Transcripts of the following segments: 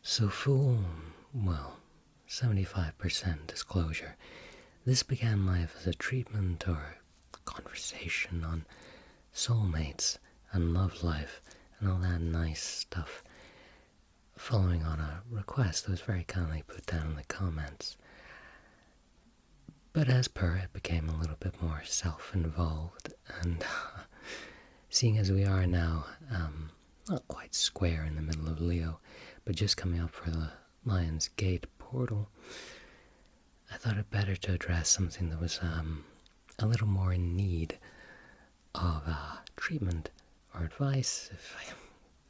So full, well, 75% disclosure. This began life as a treatment or conversation on soulmates and love life and all that nice stuff, following on a request that was very kindly put down in the comments. But as per, it became a little bit more self-involved, and seeing as we are now not quite square in the middle of Leo, but just coming up for the Lion's Gate portal, I thought it better to address something that was a little more in need of treatment or advice, if I have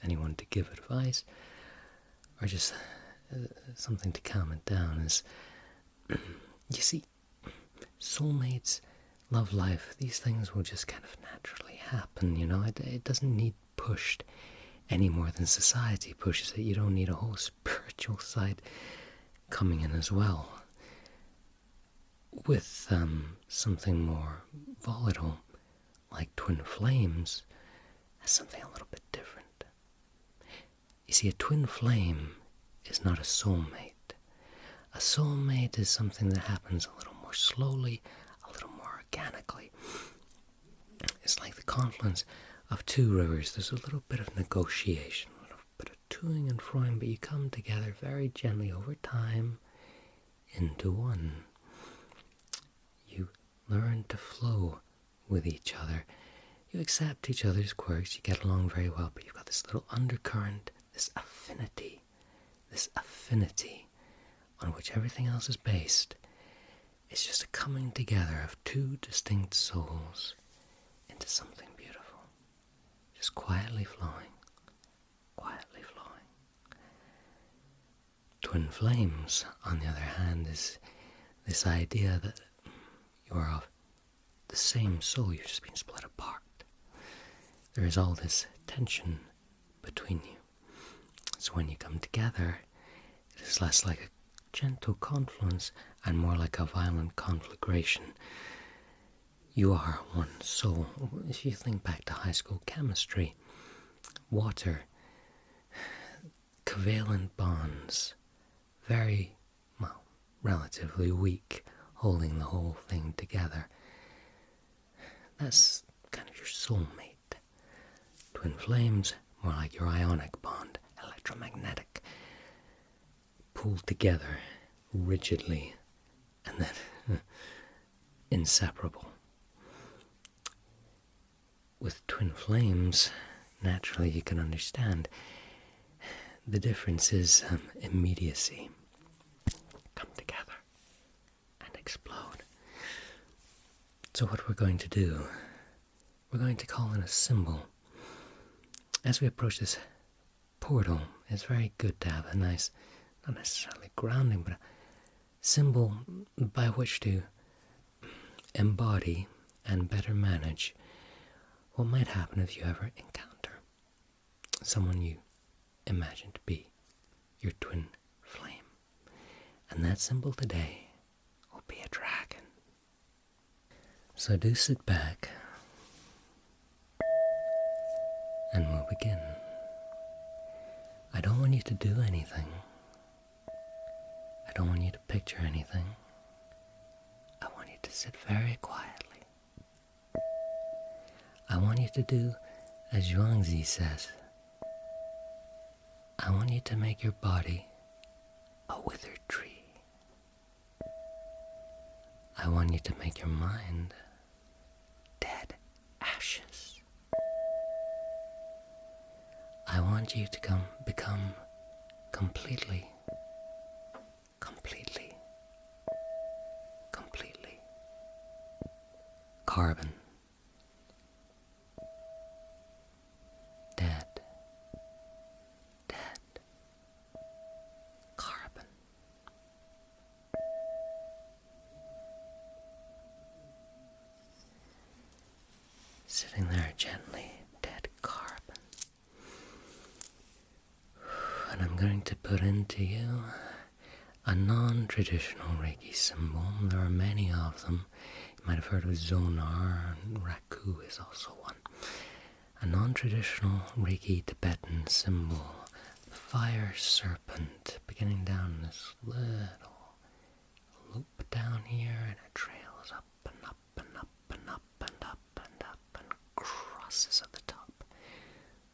anyone to give advice, or just something to calm it down. Is you see, soulmates, love life, these things will just kind of naturally happen, you know. It doesn't need pushed any more than society pushes it. You don't need a whole spiritual side coming in as well. With something more volatile, like twin flames, has something a little bit different. You see, a twin flame is not a soulmate. A soulmate is something that happens a little more slowly, a little more organically. It's like the confluence of two rivers. There's a little bit of negotiation, a little bit of toing and froing, but you come together very gently over time into one. You learn to flow with each other. You accept each other's quirks, you get along very well, but you've got this little undercurrent, this affinity on which everything else is based. It's just a coming together of two distinct souls into something beautiful. Just quietly flowing, quietly flowing. Twin flames, on the other hand, is this idea that you are of the same soul, you've just been split apart. There is all this tension between you. So when you come together, it is less like a gentle confluence and more like a violent conflagration. You are one soul. If you think back to high school chemistry, water, covalent bonds, very, well, relatively weak, holding the whole thing together. That's kind of your soulmate. Twin flames, more like your ionic bond, electromagnetic, pulled together rigidly and then inseparable. With twin flames, naturally you can understand the difference is immediacy. Come together and explode. So what we're going to do, we're going to call in a symbol. As we approach this portal, it's very good to have a nice, not necessarily grounding, but a symbol by which to embody and better manage what might happen if you ever encounter someone you imagine to be your twin flame. And that symbol today will be a dragon. So do sit back and we'll begin. I don't want you to do anything. I don't want you to picture anything. I want you to sit very quietly. I want you to do as Zhuangzi says. I want you to make your body a withered tree. I want you to make your mind dead ashes. I want you to become completely carbon. Dead. Carbon. Sitting there gently, dead carbon. And I'm going to put into you a non-traditional Reiki symbol. There are many of them. You might have heard of Zonar, and Raku is also one. A non-traditional Reiki Tibetan symbol, fire serpent beginning down this little loop down here, and it trails up and up and up and up and up and up and crosses at the top.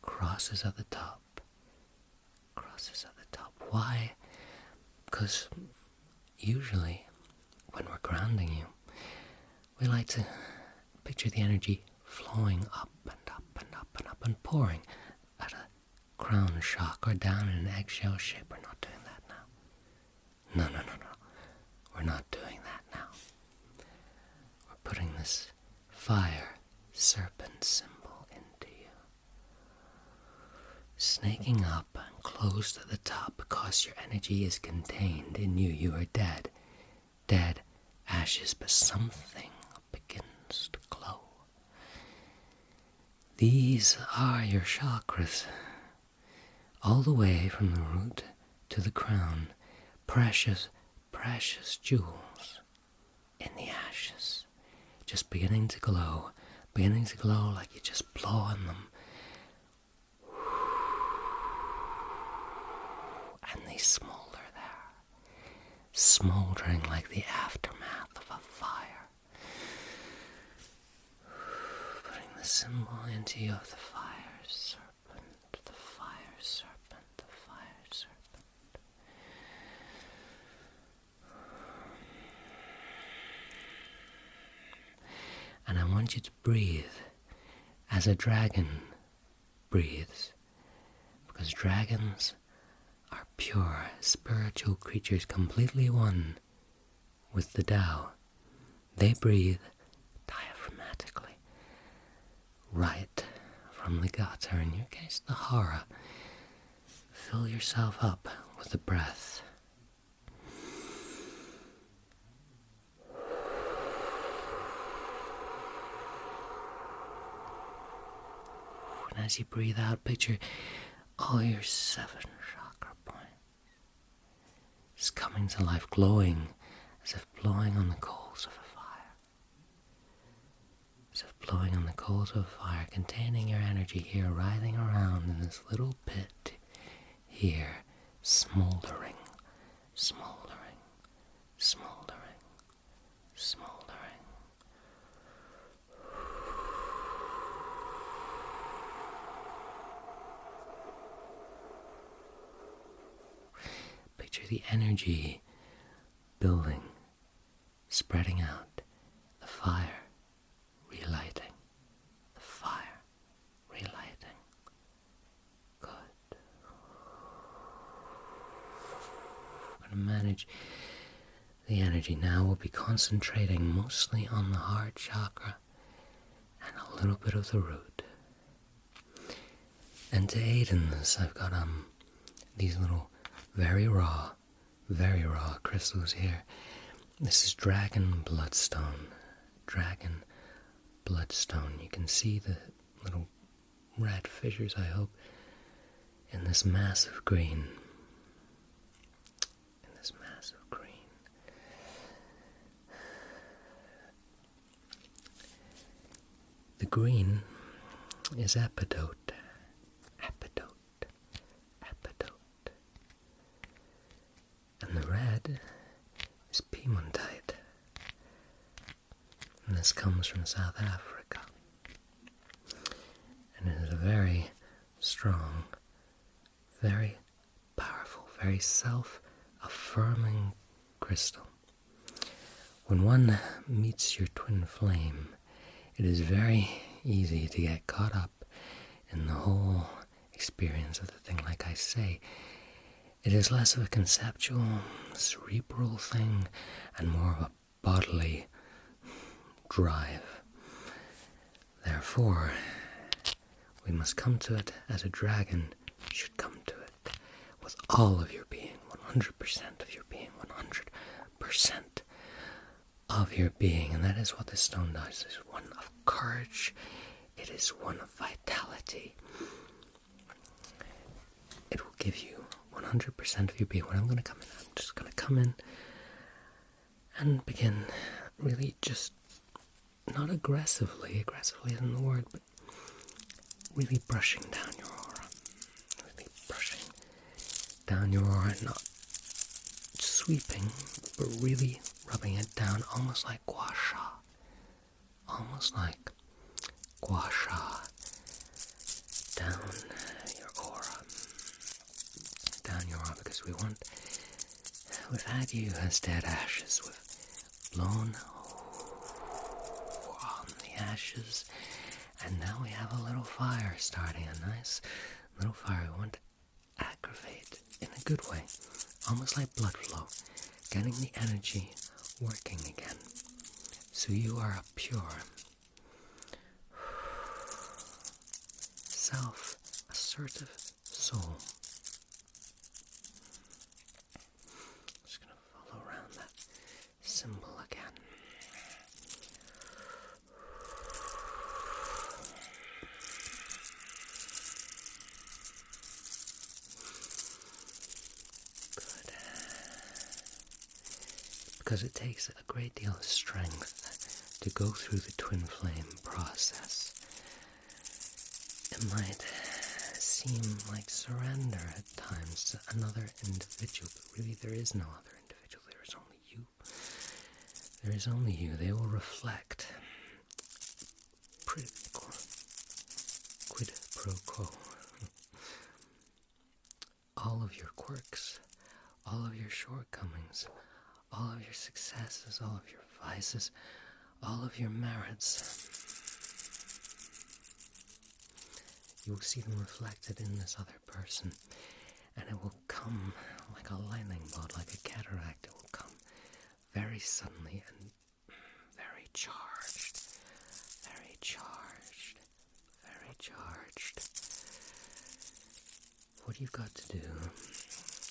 Crosses at the top. Crosses at the top. Why? Because usually when we're grounding you, we like to picture the energy flowing up and up and up and up and pouring at a crown chakra down in an eggshell shape. We're not doing that now. No. We're not doing that now. We're putting this fire serpent symbol into you. Snaking up and closed at the top because your energy is contained in you. You are dead. Dead ashes, but something begins to glow. These are your chakras, all the way from the root to the crown. Precious, precious jewels in the ashes, just beginning to glow like you just blow on them. And they smolder there, smoldering like the aftermath of a fire. Putting the symbol into you of the fire serpent, the fire serpent, the fire serpent. And I want you to breathe as a dragon breathes, because dragons are pure, spiritual creatures, completely one with the Tao. They breathe diaphragmatically, right from the guts, or in your case, the hara. Fill yourself up with the breath. And as you breathe out, picture all your 7 chakra points just coming to life, glowing as if blowing on the coals of a fire. As if blowing on the coals of a fire, containing your energy here, writhing around in this little pit here, smoldering, smoldering, smoldering, smoldering. Picture the energy building, spreading out, the fire relighting, the fire relighting. Good. We're going to manage the energy now. We'll be concentrating mostly on the heart chakra and a little bit of the root. And to aid in this, I've got these little very raw crystals here. This is dragon bloodstone. Dragon bloodstone. You can see the little red fissures, I hope, in this massive green. In this massive green. The green is epidote. And the red is Piemontite. And this comes from South Africa. And it is a very strong, very powerful, very self-affirming crystal. When one meets your twin flame, it is very easy to get caught up in the whole experience of the thing. Like I say, it is less of a conceptual, cerebral thing and more of a bodily drive. Therefore, we must come to it as a dragon should come to it, with all of your being, 100% of your being, 100% of your being. And that is what this stone does. It is one of courage. It is one of vitality. It will give you 100% of your being. When I'm going to come in, I'm just going to come in and begin really just, not aggressively isn't the word, but really brushing down your aura. Really brushing down your aura, not sweeping, but really rubbing it down, almost like gua sha. Almost like gua sha. Down your aura. Down your aura, because we've had you as dead ashes. We've blown on the ashes, and now we have a little fire starting, a nice little fire. We want to aggravate in a good way, almost like blood flow, getting the energy working again. So you are a pure, self-assertive soul. Just going to follow around that symbol again. Good. Because it takes a great deal of strength to go through the twin flame process. It might seem like surrender at times to another individual, but really there is no other individual. There is only you. There is only you. They will reflect quid pro quo. All of your quirks, all of your shortcomings, all of your successes, all of your vices, all of your merits. You will see them reflected in this other person, and it will come like a lightning bolt, like a cataract. It will come very suddenly and very charged, very charged, very charged. What you've got to do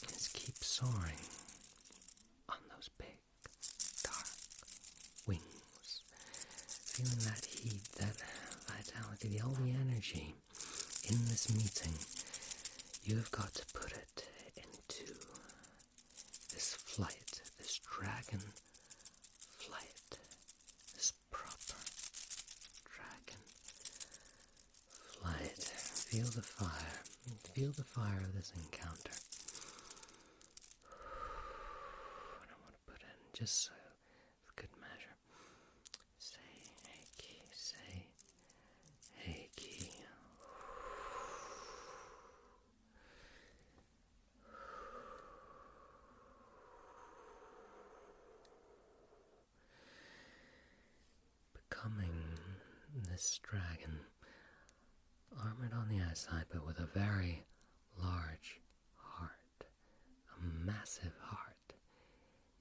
is keep soaring on those big, dark wings, feeling that heat, that vitality, all the energy. In this meeting, you have got to put it into this flight, this dragon flight, this proper dragon flight. Feel the fire of this encounter. And I want to put in, just so, for good measure, say Reiki, say Reiki. Becoming this dragon, armored on the outside, but with a very large heart, a massive heart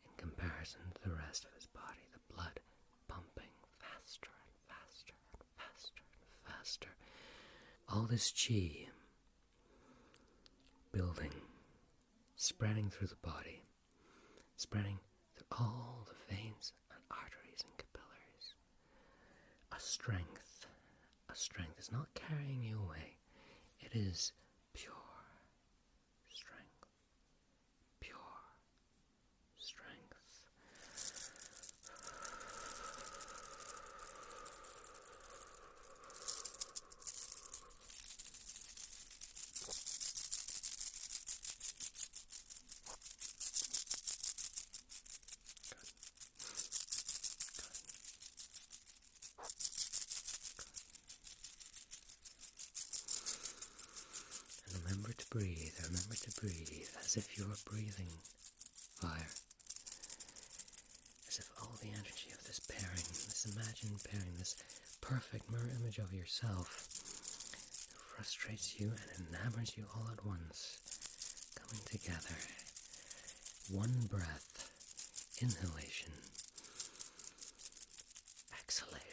in comparison to the rest of his body, the blood pumping faster and faster and faster and faster. All this chi building, spreading through the body, spreading through all the veins and arteries and capillaries. A strength. It's not carrying you away. It is pure strength. Pure strength. Remember to breathe as if you're breathing fire. As if all the energy of this pairing, this imagined pairing, this perfect mirror image of yourself frustrates you and enamors you all at once, coming together. One breath, inhalation, exhalation.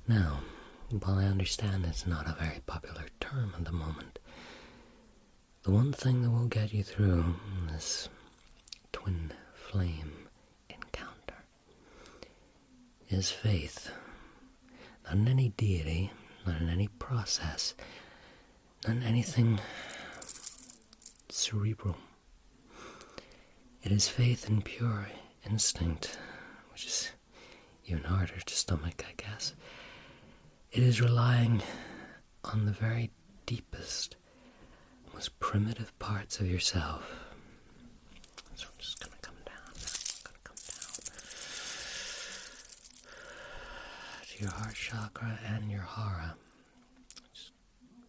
Now, while I understand it's not a very popular term at the moment, the one thing that will get you through this twin flame encounter is faith. Not in any deity, not in any process, than anything cerebral. It is faith in pure instinct, which is even harder to stomach, I guess. It is relying on the very deepest, most primitive parts of yourself. So I'm just going to come down now. I'm going to come down to your heart chakra and your hara.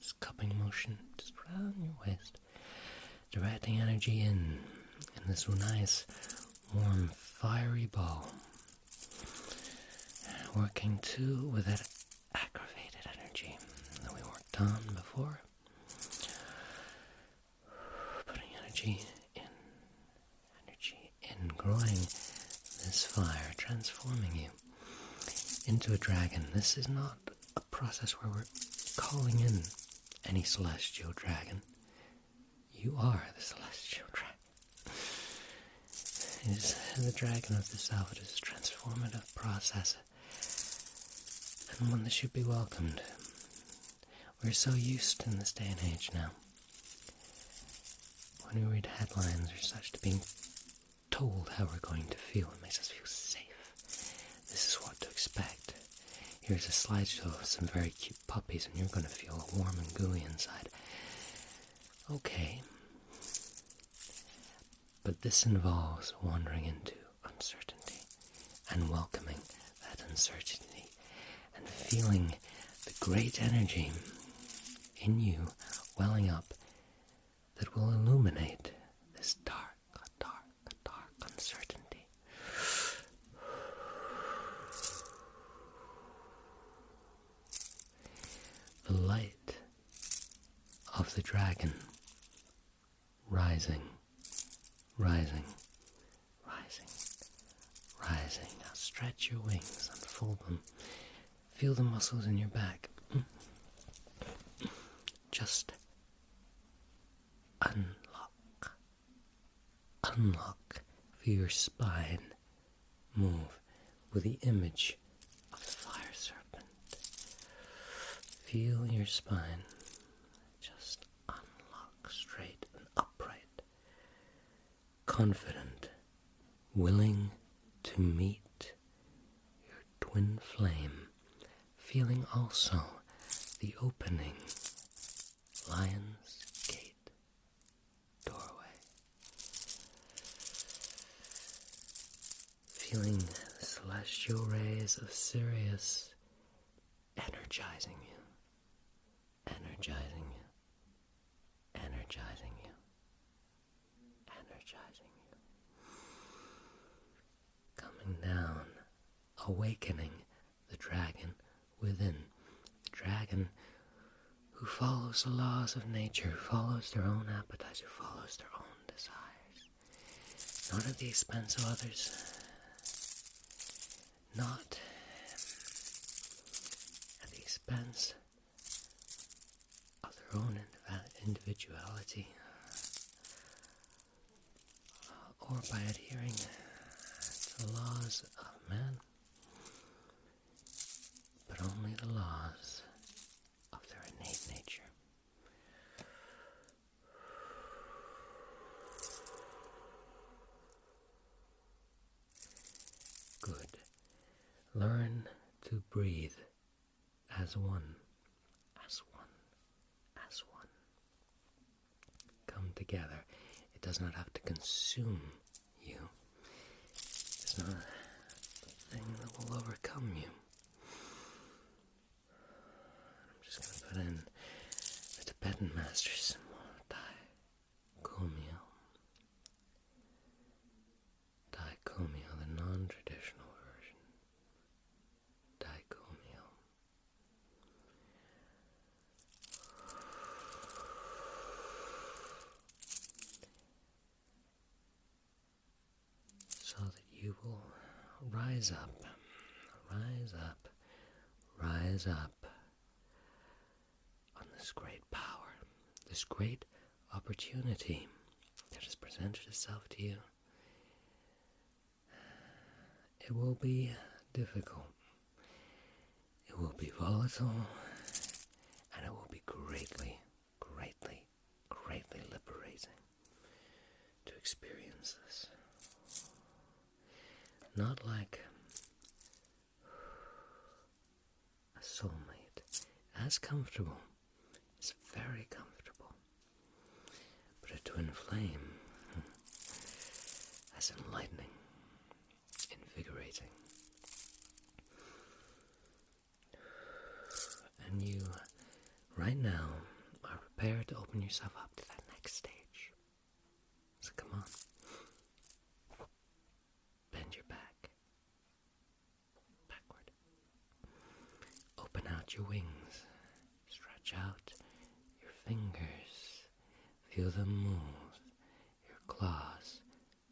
Just cupping motion just around your waist. Directing energy in this nice, warm, fiery ball. Working too with that aggravated energy that we worked on before. Putting energy in, growing this fire, transforming you into a dragon. This is not a process where we're calling in any celestial dragon. You are the celestial dragon. It is the dragon of the self. It is a transformative process, and one that should be welcomed. We're so used in this day and age now, when we read headlines or such, to being told how we're going to feel. It makes us feel safe. This is what to expect. Here's a slideshow of some very cute puppies, and you're going to feel warm and gooey inside. Okay. But this involves wandering into uncertainty and welcoming that uncertainty and feeling the great energy in you welling up that will illuminate this dark uncertainty. The light of the dragon rising. Now stretch your wings, unfold them. Feel the muscles in your back. Just unlock. Feel your spine move with the image of the fire serpent. Feel your spine just unlock, straight and upright. Confident, willing to meet your twin flame, feeling also the opening lion's gate doorway, feeling the celestial rays of Sirius energizing you, energizing you, energizing you, energizing you. Coming down, awakening the dragon within. The dragon who follows the laws of nature, who follows their own appetites, who follows their own desires. Not at the expense of others. Not at the expense of their own individuality. Or by adhering to the laws of man, but only the laws of their innate nature. Good. Learn to breathe as one, as one, as one. Come together. It does not have to consume you. It's not a thing that will overcome you. I'm just going to put in the Tibetan masters, Daikomyo, the non-traditional version. Daikomyo. So that you will rise up, rise up, rise up on this great power, this great opportunity that has presented itself to you. It will be difficult, it will be volatile, and it will be greatly not like a soulmate. As comfortable, it's very comfortable. But a twin flame, as enlightening, invigorating. And you, right now, are prepared to open yourself up to that next stage. So come on. Bend your back. Backward. Open out your wings. Stretch out your fingers. Feel them move. Your claws,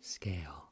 scale,